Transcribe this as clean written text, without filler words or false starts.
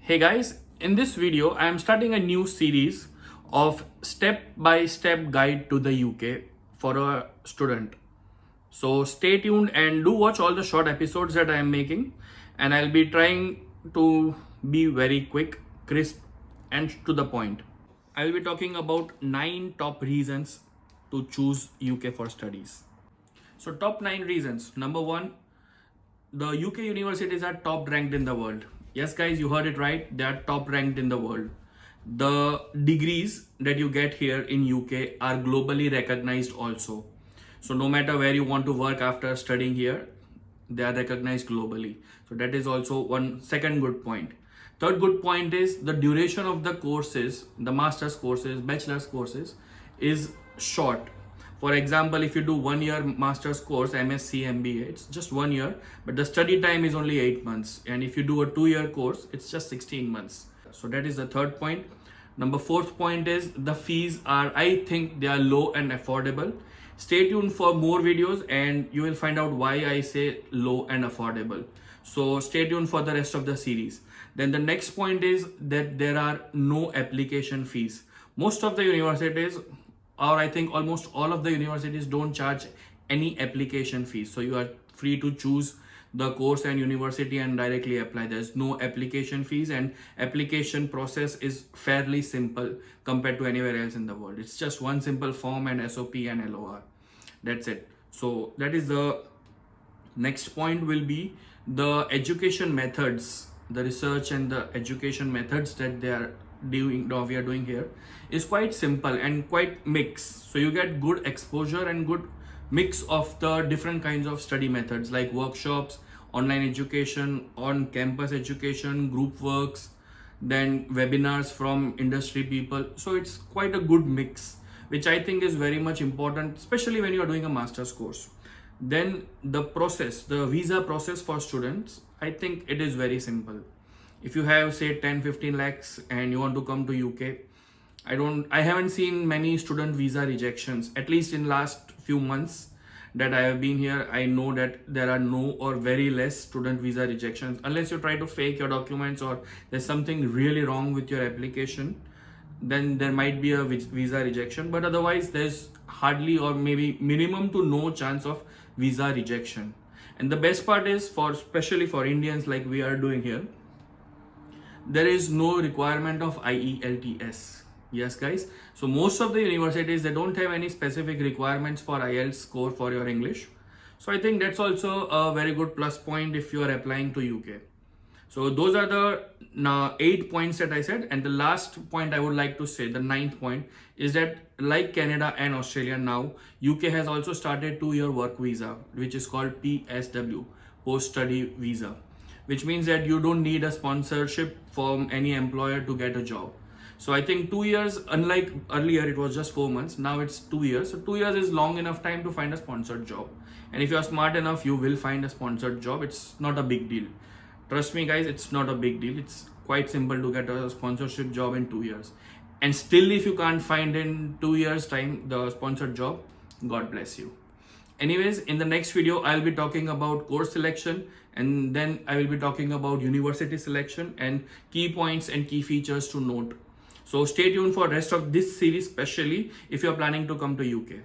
Hey guys, in this video I am starting a new series of step-by-step guide to the UK for a student. So stay tuned and do watch all the short episodes that I am making, and I'll be trying to be very quick, crisp and to the point. I will be talking about 9 top reasons to choose UK for studies. So top 9 reasons. Number 1, the UK universities are top ranked in the world. Yes guys, you heard it right, they are top ranked in the world. The degrees that you get here in UK are globally recognized also. So no matter where you want to work after studying here, they are recognized globally. So that is also one second good point. Third good point is the duration of the courses, the master's courses, bachelor's courses is short. For example, if you do 1 year master's course, MSc, MBA, it's just 1 year, but the study time is only 8 months. And if you do a 2-year course, it's just 16 months. So that is the third point. Number 4th point is the fees are, I think they are low and affordable. Stay tuned for more videos and you will find out why I say low and affordable. So stay tuned for the rest of the series. Then the next point is that there are no application fees. Most of the universities, or I think almost all of the universities, don't charge any application fees. So you are free to choose the course and university and directly apply. There's no application fees, and application process is fairly simple compared to anywhere else in the world. It's just one simple form and SOP and LOR. That's it. So that is the next point, will be the education methods, the research and the education methods that we are doing here is quite simple and quite mixed. So you get good exposure and good mix of the different kinds of study methods like workshops, online education, on campus education, group works, then webinars from industry people. So it's quite a good mix, which I think is very much important, especially when you are doing a master's course. Then the process, the visa process for students, I think it is very simple. If you have say 10-15 lakhs and you want to come to UK, I haven't seen many student visa rejections, at least in last few months that I have been here. I know that there are no or very less student visa rejections, unless you try to fake your documents or there's something really wrong with your application, then there might be a visa rejection, but otherwise there's hardly or maybe minimum to no chance of visa rejection. And the best part is, especially for Indians like we are doing here, there is no requirement of IELTS. Yes guys, so most of the universities, they don't have any specific requirements for IELTS score for your English. So I think that's also a very good plus point if you are applying to UK. So those are the 8 points that I said, and the last point I would like to say, the 9th point, is that like Canada and Australia, now UK has also started 2-year work visa, which is called PSW, post-study visa, which means that you don't need a sponsorship from any employer to get a job. So I think 2 years, unlike earlier it was just 4 months, now it's 2 years. So 2 years is long enough time to find a sponsored job. And if you are smart enough, you will find a sponsored job. It's not a big deal. Trust me guys, it's not a big deal. It's quite simple to get a sponsorship job in 2 years. And still, if you can't find in 2 years time the sponsored job, God bless you. Anyways, in the next video, I'll be talking about course selection, and then I will be talking about university selection and key points and key features to note. So stay tuned for rest of this series, especially if you're planning to come to UK.